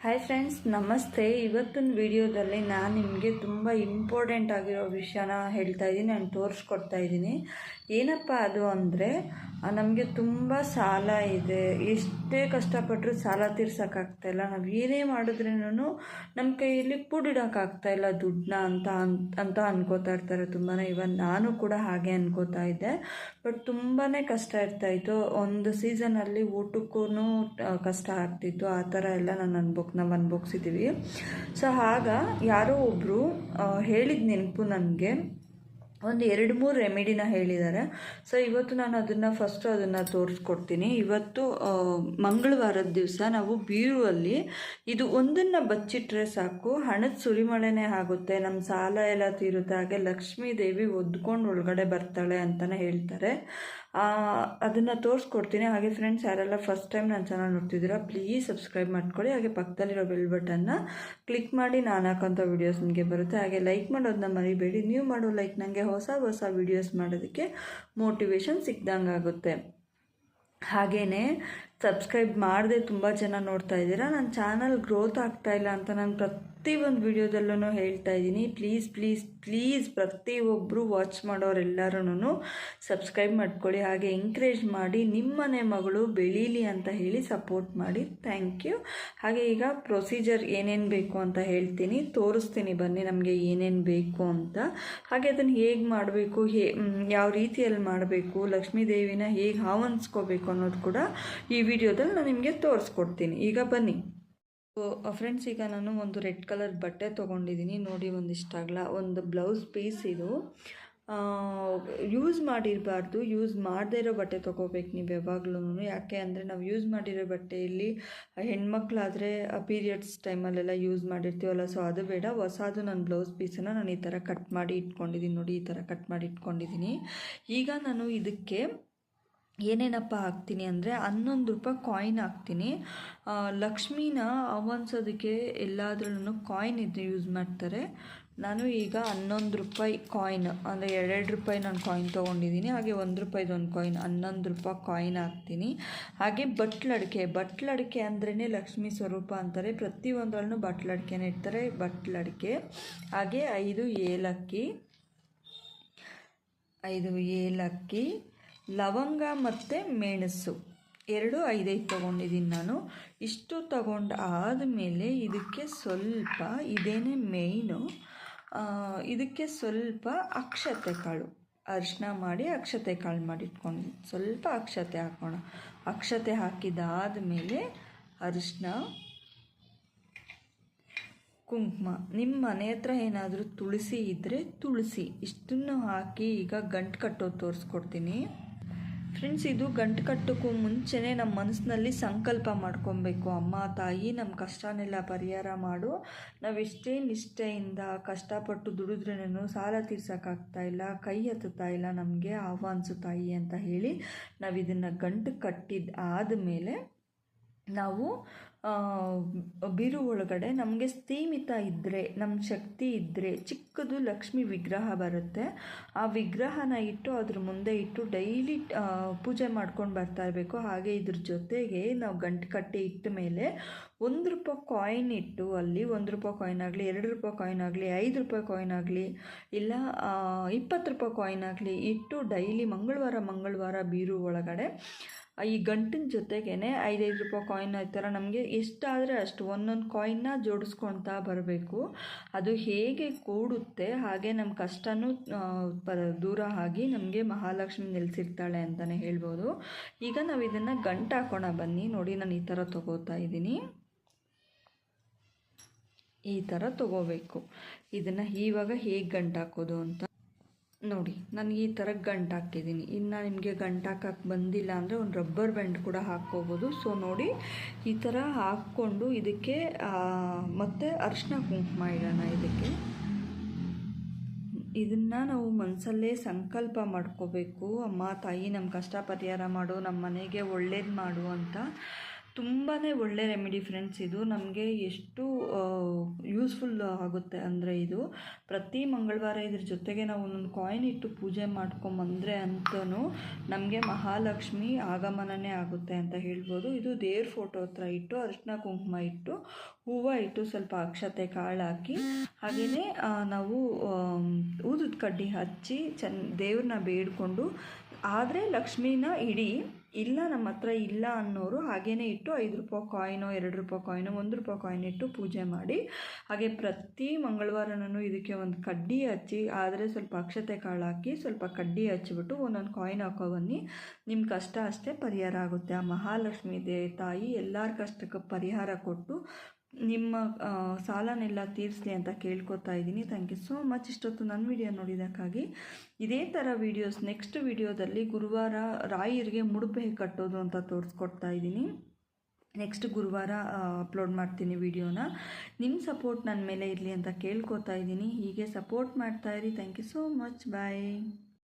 Hi friends, ನಮಸ್ತೆ. ಇವತ್ತಿನ ವಿಡಿಯೋದಲ್ಲಿ ನಾನು ನಿಮಗೆ ತುಂಬ ಇಂಪಾರ್ಟೆಂಟ್ ಆಗಿರೋ ವಿಷಯನ ಹೇಳ್ತಾ ಇದ್ದೀನಿ, ನಾನು ತೋರಿಸ್ಕೊಡ್ತಾ ಇದ್ದೀನಿ. ಏನಪ್ಪ ಅದು ಅಂದರೆ, ನಮಗೆ ತುಂಬ ಸಾಲ ಇದೆ. ಎಷ್ಟೇ ಕಷ್ಟಪಟ್ಟರೂ ಸಾಲ ತೀರ್ಸೋಕ್ಕಾಗ್ತಾಯಿಲ್ಲ. ನಾವು ಏನೇ ಮಾಡಿದ್ರೂ ನಮ್ಮ ಕೈಯಲ್ಲಿ ಕೂಡಿಡೋಕ್ಕಾಗ್ತಾಯಿಲ್ಲ ದುಡ್ಡನ್ನ ಅಂತ ಅನ್ಕೋತಾ ಇರ್ತಾರೆ ತುಂಬಾ. ಇವನ್ ನಾನು ಕೂಡ ಹಾಗೆ ಅನ್ಕೋತಾ ಇದ್ದೆ. ಬಟ್ ತುಂಬಾ ಕಷ್ಟ ಇರ್ತಾಯಿತ್ತು. ಒಂದು ಸೀಸನಲ್ಲಿ ಊಟಕ್ಕೂ ಕಷ್ಟ ಆಗ್ತಿತ್ತು. ಆ ಥರ ಎಲ್ಲ ನಾವು ಅನ್ಭೋಗಿಸಿದ್ದೀವಿ. ಸೊ ಆಗ ಯಾರೋ ಒಬ್ಬರು ಹೇಳಿದ ನೆನಪು ನನಗೆ. ಒಂದು 2-3 ರೆಮಿಡಿನ ಹೇಳಿದ್ದಾರೆ. ಸೊ ಇವತ್ತು ನಾನು ಅದನ್ನು ತೋರಿಸ್ಕೊಡ್ತೀನಿ. ಇವತ್ತು ಮಂಗಳವಾರದ ದಿವಸ ನಾವು ಬೀರುವಲ್ಲಿ ಇದು ಒಂದನ್ನು ಬಚ್ಚಿಟ್ರೆ ಸಾಕು, ಹಣದ ಸುರಿಮಳೆನೇ ಆಗುತ್ತೆ, ನಮ್ಮ ಸಾಲ ಎಲ್ಲ ತೀರುತ್ತೆ, ಹಾಗೆ ಲಕ್ಷ್ಮೀ ದೇವಿ ಒದ್ಕೊಂಡು ಒಳಗಡೆ ಬರ್ತಾಳೆ ಅಂತಲೇ ಹೇಳ್ತಾರೆ. ಅದನ್ನು ತೋರಿಸ್ಕೊಡ್ತೀನಿ. ಹಾಗೆ ಫ್ರೆಂಡ್ಸ್, ಯಾರೆಲ್ಲ ಫಸ್ಟ್ ಟೈಮ್ ನನ್ನ ಚಾನಲ್ ನೋಡ್ತಿದ್ದೀರಾ, ಪ್ಲೀಸ್ ಸಬ್ಸ್ಕ್ರೈಬ್ ಮಾಡ್ಕೊಳ್ಳಿ. ಹಾಗೆ ಪಕ್ಕದಲ್ಲಿರೋ ಬೆಲ್ ಬಟನ್ನ ಕ್ಲಿಕ್ ಮಾಡಿ ನಾನು ಹಾಕೋಂಥ ವೀಡಿಯೋಸ್ ನಿಮಗೆ ಬರುತ್ತೆ. ಹಾಗೆ ಲೈಕ್ ಮಾಡೋದನ್ನ ಮರಿಬೇಡಿ. ನೀವು ಮಾಡೋ ಲೈಕ್ ನನಗೆ ಹೊಸ ವೀಡಿಯೋಸ್ ಮಾಡೋದಕ್ಕೆ ಮೋಟಿವೇಶನ್ ಸಿಕ್ದಂಗೆ ಆಗುತ್ತೆ. ಹಾಗೆಯೇ ಸಬ್ಸ್ಕ್ರೈಬ್ ಮಾಡದೆ ತುಂಬ ಜನ ನೋಡ್ತಾ ಇದ್ದೀರಾ. ನನ್ನ ಚಾನಲ್ ಗ್ರೋತ್ ಆಗ್ತಾಯಿಲ್ಲ ಅಂತ ನಾನು ಪ್ರತಿಯೊಂದು ವಿಡಿಯೋದಲ್ಲೂ ಹೇಳ್ತಾ ಇದ್ದೀನಿ. ಪ್ಲೀಸ್ ಪ್ರತಿಯೊಬ್ಬರು ವಾಚ್ ಮಾಡೋರೆಲ್ಲರೂ ಸಬ್ಸ್ಕ್ರೈಬ್ ಮಾಡ್ಕೊಳ್ಳಿ. ಹಾಗೆ ಎಂಕರೇಜ್ ಮಾಡಿ, ನಿಮ್ಮನೆ ಮಗಳು ಬೆಳೀಲಿ ಅಂತ ಹೇಳಿ ಸಪೋರ್ಟ್ ಮಾಡಿ. Thank you. ಹಾಗೆ ಈಗ ಪ್ರೊಸೀಜರ್ ಏನೇನು ಬೇಕು ಅಂತ ಹೇಳ್ತೀನಿ, ತೋರಿಸ್ತೀನಿ ಬನ್ನಿ ನಮಗೆ ಏನೇನು ಬೇಕು ಅಂತ. ಹಾಗೆ ಅದನ್ನು ಹೇಗೆ ಮಾಡಬೇಕು, ಯಾವ ರೀತಿಯಲ್ಲಿ ಮಾಡಬೇಕು, ಲಕ್ಷ್ಮೀ ದೇವಿನ ಹೇಗೆ ಆಹ್ವಾನಿಸ್ಕೋಬೇಕು ಅನ್ನೋದು ಕೂಡ ಈ ವಿಡಿಯೋದಲ್ಲಿ ನಾನು ನಿಮಗೆ ತೋರಿಸ್ಕೊಡ್ತೀನಿ. ಈಗ ಬನ್ನಿ. ಫ್ರೆಂಡ್ಸ್, ಈಗ ನಾನು ಒಂದು ರೆಡ್ ಕಲರ್ ಬಟ್ಟೆ ತೊಗೊಂಡಿದ್ದೀನಿ. ನೋಡಿ, ಒಂದಿಷ್ಟಾಗಲ್ಲ, ಒಂದು ಬ್ಲೌಸ್ ಪೀಸ್. ಇದು ಯೂಸ್ ಮಾಡಿರಬಾರ್ದು, ಯೂಸ್ ಮಾಡದೇ ಇರೋ ಬಟ್ಟೆ ತೊಗೋಬೇಕು ನೀವು ಯಾವಾಗ್ಲೂ. ಯಾಕೆ ಅಂದರೆ, ನಾವು ಯೂಸ್ ಮಾಡಿರೋ ಬಟ್ಟೆಯಲ್ಲಿ ಹೆಣ್ಮಕ್ಳಾದರೆ ಪೀರಿಯಡ್ಸ್ ಟೈಮಲ್ಲೆಲ್ಲ ಯೂಸ್ ಮಾಡಿರ್ತೀವಲ್ಲ, ಸೊ ಅದು ಬೇಡ. ಹೊಸದು ನನ್ನ ಬ್ಲೌಸ್ ಪೀಸನ್ನು ನಾನು ಈ ಥರ ಕಟ್ ಮಾಡಿ ಇಟ್ಕೊಂಡಿದ್ದೀನಿ. ನೋಡಿ, ಈ ಥರ ಕಟ್ ಮಾಡಿ ಇಟ್ಕೊಂಡಿದ್ದೀನಿ. ಈಗ ನಾನು ಇದಕ್ಕೆ ಏನೇನಪ್ಪ ಹಾಕ್ತೀನಿ ಅಂದರೆ, 11 ರೂಪಾಯಿ ಕಾಯಿನ್ ಹಾಕ್ತೀನಿ. ಲಕ್ಷ್ಮೀನ ಆಹ್ವಾನಿಸೋದಕ್ಕೆ ಎಲ್ಲಾದ್ರೂ ಕಾಯಿನ್ ಇದ್ರೆ ಯೂಸ್ ಮಾಡ್ತಾರೆ. ನಾನು ಈಗ 11 ರೂಪಾಯಿ ಕಾಯಿನ್ ಅಂದರೆ 2 ರೂಪಾಯಿ ನಾನು ಕಾಯಿನ್ ತೊಗೊಂಡಿದ್ದೀನಿ. ಹಾಗೆ 1 ರೂಪಾಯಿದು ಒಂದು ಕಾಯಿನ್, 11 ರೂಪಾಯಿ ಕಾಯಿನ್ ಹಾಕ್ತೀನಿ. ಹಾಗೆ ಬಟ್ಲಡಿಕೆ ಅಂದ್ರೇ ಲಕ್ಷ್ಮೀ ಸ್ವರೂಪ ಅಂತಾರೆ. ಪ್ರತಿಯೊಂದರಲ್ಲೂ ಬಟ್ಲಡಿಕೆನೇ ಇಡ್ತಾರೆ, ಬಟ್ಲಡಿಕೆ. ಹಾಗೆ 5 ಏಲಕ್ಕಿ, ಲವಂಗ ಮತ್ತು ಮೆಣಸು 5 ತೊಗೊಂಡಿದ್ದೀನಿ ನಾನು. ಇಷ್ಟು ತಗೊಂಡು ಆದಮೇಲೆ ಇದಕ್ಕೆ ಸ್ವಲ್ಪ, ಇದೇನೇ ಮೇಯ್ನು, ಇದಕ್ಕೆ ಸ್ವಲ್ಪ ಅಕ್ಷತೆ ಕಾಳು, ಅರಿಶಿನ ಮಾಡಿ ಅಕ್ಷತೆ ಕಾಳು ಮಾಡಿ ಇಟ್ಕೊಂಡಿದ್ದೀನಿ. ಸ್ವಲ್ಪ ಅಕ್ಷತೆ ಹಾಕೋಣ. ಅಕ್ಷತೆ ಹಾಕಿದಾದಮೇಲೆ ಅರಿಶಿನ, ಕುಂಕುಮ, ನಿಮ್ಮ ಮನೆ ಹತ್ರ ಏನಾದರೂ ತುಳಸಿ ಇದ್ದರೆ ತುಳಸಿ, ಇಷ್ಟನ್ನು ಹಾಕಿ ಈಗ ಗಂಟು ಕಟ್ಟೋದು ತೋರಿಸ್ಕೊಡ್ತೀನಿ. ಫ್ರೆಂಡ್ಸ್, ಇದು ಗಂಟು ಕಟ್ಟೋಕ್ಕೂ ಮುಂಚೆನೇ ನಮ್ಮ ಮನಸ್ಸಿನಲ್ಲಿ ಸಂಕಲ್ಪ ಮಾಡ್ಕೊಬೇಕು. ಅಮ್ಮ ತಾಯಿ, ನಮ್ಮ ಕಷ್ಟನೆಲ್ಲ ಪರಿಹಾರ ಮಾಡು, ನಾವೆಷ್ಟೇ ನಿಷ್ಠೆಯಿಂದ ಕಷ್ಟಪಟ್ಟು ದುಡಿದ್ರೇನು ಸಾಲ ತೀರ್ಸೋಕ್ಕಾಗ್ತಾಯಿಲ್ಲ, ಕೈ ಎತ್ತುತ್ತಾ ಇಲ್ಲ, ನಮಗೆ ಆಹ್ವಾನಿಸು ತಾಯಿ ಅಂತ ಹೇಳಿ ನಾವು ಇದನ್ನು ಗಂಟು ಕಟ್ಟಿದ ಆದಮೇಲೆ ನಾವು ಬೀರು ಒಳಗಡೆ ನಮಗೆ ಸ್ಥೀಮಿತ ಇದ್ದರೆ, ನಮ್ಮ ಶಕ್ತಿ ಇದ್ದರೆ ಚಿಕ್ಕದು ಲಕ್ಷ್ಮಿ ವಿಗ್ರಹ ಬರುತ್ತೆ. ಆ ವಿಗ್ರಹನ ಇಟ್ಟು ಅದ್ರ ಮುಂದೆ ಇಟ್ಟು ಡೈಲಿ ಪೂಜೆ ಮಾಡ್ಕೊಂಡು ಬರ್ತಾ ಇರಬೇಕು. ಹಾಗೆ ಇದ್ರ ಜೊತೆಗೆ ನಾವು ಗಂಟು ಕಟ್ಟಿ ಇಟ್ಟ ಮೇಲೆ 1 ರೂಪಾಯಿ ಕಾಯಿನ್ ಇಟ್ಟು, ಅಲ್ಲಿ 1 ರೂಪಾಯಿ ಕಾಯಿನ್ ಆಗಲಿ, 2 ರೂಪಾಯಿ ಕಾಯಿನ್ ಆಗಲಿ, 5 ರೂಪಾಯಿ ಕಾಯಿನ್ ಆಗಲಿ, ಇಲ್ಲ 20 ರೂಪಾಯಿ ಕಾಯಿನ್ ಆಗಲಿ ಇಟ್ಟು ಡೈಲಿ ಮಂಗಳವಾರ ಬೀರು ಒಳಗಡೆ ಈ ಗಂಟಿನ ಜೊತೆಗೇ 5 ರೂಪಾಯಿ ಕಾಯಿನ್ ಈ ಥರ ನಮಗೆ ಎಷ್ಟಾದರೆ ಅಷ್ಟು ಒಂದೊಂದು ಕಾಯಿನ್ನ ಜೋಡಿಸ್ಕೊಳ್ತಾ ಬರಬೇಕು. ಅದು ಹೇಗೆ ಕೂಡುತ್ತೆ ಹಾಗೆ ನಮ್ಮ ಕಷ್ಟನೂ ದೂರ ಆಗಿ ನಮಗೆ ಮಹಾಲಕ್ಷ್ಮಿ ನೆಲೆಸಿರ್ತಾಳೆ ಅಂತಲೇ ಹೇಳ್ಬೋದು. ಈಗ ನಾವು ಇದನ್ನು ಗಂಟು ಹಾಕೋಣ ಬನ್ನಿ. ನೋಡಿ, ನಾನು ಈ ಥರ ತೊಗೋತಾ ಇದ್ದೀನಿ. ಈ ಥರ ತೊಗೋಬೇಕು. ಇದನ್ನು ಇವಾಗ ಹೇಗೆ ಗಂಟು ಹಾಕೋದು ಅಂತ ನೋಡಿ. ನಾನು ಈ ಥರ ಗಂಟು ಹಾಕಿದ್ದೀನಿ. ಇನ್ನು ನಿಮಗೆ ಗಂಟು ಹಾಕಕ್ಕೆ ಬಂದಿಲ್ಲ ಅಂದರೆ ಒಂದು ರಬ್ಬರ್ ಬ್ಯಾಂಡ್ ಕೂಡ ಹಾಕ್ಕೋಬೋದು. ಸೊ ನೋಡಿ, ಈ ಥರ ಹಾಕ್ಕೊಂಡು ಇದಕ್ಕೆ ಮತ್ತು ಅರಿಶಿನ ಕುಂಕುಮ ಇಡೋಣ. ಇದನ್ನು ನಾವು ಮನಸ್ಸಲ್ಲೇ ಸಂಕಲ್ಪ ಮಾಡ್ಕೋಬೇಕು. ಅಮ್ಮ ತಾಯಿ, ನಮ್ಮ ಕಷ್ಟ ಪರಿಹಾರ ಮಾಡು, ನಮ್ಮ ಮನೆಗೆ ಒಳ್ಳೇದು ಮಾಡು ಅಂತ. ತುಂಬಾ ಒಳ್ಳೆ ರೆಮಿಡಿ ಫ್ರೆಂಡ್ಸ್. ಇದು ನಮಗೆ ಎಷ್ಟು ಯೂಸ್ಫುಲ್ ಆಗುತ್ತೆ ಅಂದರೆ, ಇದು ಪ್ರತಿ ಮಂಗಳವಾರ ಇದ್ರ ಜೊತೆಗೆ ನಾವು ಒಂದೊಂದು ಕಾಯಿನ್ ಇಟ್ಟು ಪೂಜೆ ಮಾಡ್ಕೊಂಬಂದರೆ ಅಂತಲೂ ನಮಗೆ ಮಹಾಲಕ್ಷ್ಮಿ ಆಗಮನನೇ ಆಗುತ್ತೆ ಅಂತ ಹೇಳ್ಬೋದು. ಇದು ದೇವ್ರ ಫೋಟೋ ಹತ್ರ ಇಟ್ಟು ಅರಿಶಿನ ಕುಂಕುಮ ಇಟ್ಟು ಹೂವು ಇಟ್ಟು ಸ್ವಲ್ಪ ಅಕ್ಷತೆ ಕಾಳು ಹಾಕಿ ಹಾಗೆಯೇ ನಾವು ಊದದ ಕಡ್ಡಿ ಹಚ್ಚಿ ದೇವ್ರನ್ನ ಬೇಡಿಕೊಂಡು, ಆದರೆ ಲಕ್ಷ್ಮೀನ ಇಡಿ, ಇಲ್ಲ ನಮ್ಮ ಹತ್ರ ಇಲ್ಲ ಅನ್ನೋರು ಹಾಗೇ ಇಟ್ಟು 5 ರೂಪಾಯಿ ಕಾಯಿನೋ 2 ರೂಪಾಯಿ ಕಾಯಿನೋ 1 ರೂಪಾಯಿ ಕಾಯಿನ್ ಇಟ್ಟು ಪೂಜೆ ಮಾಡಿ. ಹಾಗೆ ಪ್ರತಿ ಮಂಗಳವಾರನೂ ಇದಕ್ಕೆ ಒಂದು ಕಡ್ಡಿ ಹಚ್ಚಿ, ಆದರೆ ಸ್ವಲ್ಪ ಅಕ್ಷತೆ ಕಾಳು ಹಾಕಿ ಸ್ವಲ್ಪ ಕಡ್ಡಿ ಹಚ್ಚಿಬಿಟ್ಟು ಒಂದೊಂದು ಕಾಯಿನ್ ಹಾಕೋ ಬನ್ನಿ. ನಿಮ್ಮ ಕಷ್ಟ ಅಷ್ಟೇ ಪರಿಹಾರ ಆಗುತ್ತೆ. ಆ ಮಹಾಲಕ್ಷ್ಮಿ ತಾಯಿ ಎಲ್ಲರ ಕಷ್ಟಕ್ಕೆ ಪರಿಹಾರ ಕೊಟ್ಟು ನಿಮ್ಮ ಸಾಲನೆಲ್ಲ ತೀರಿಸಲಿ ಅಂತ ಕೇಳ್ಕೊತಾ ಇದ್ದೀನಿ. ಥ್ಯಾಂಕ್ ಯು ಸೋ ಮಚ್ ಇಷ್ಟೊತ್ತು ನನ್ನ ವಿಡಿಯೋ ನೋಡಿದ್ದಕ್ಕಾಗಿ. ಇದೇ ಥರ ವೀಡಿಯೋಸ್ ನೆಕ್ಸ್ಟ್ ವಿಡಿಯೋದಲ್ಲಿ ಗುರುವಾರ ರಾಯರಿಗೆ ಮುಡುಪು ಹೇಗೆ ಕಟ್ಟೋದು ಅಂತ ತೋರಿಸ್ಕೊಡ್ತಾ ಇದ್ದೀನಿ. ನೆಕ್ಸ್ಟ್ ಗುರುವಾರ ಅಪ್ಲೋಡ್ ಮಾಡ್ತೀನಿ ವಿಡಿಯೋನ. ನಿಮ್ಮ ಸಪೋರ್ಟ್ ನನ್ನ ಮೇಲೆ ಇರಲಿ ಅಂತ ಕೇಳ್ಕೊತಾ ಇದ್ದೀನಿ. ಹೀಗೆ ಸಪೋರ್ಟ್ ಮಾಡ್ತಾಯಿರಿ. Thank you so much. Bye.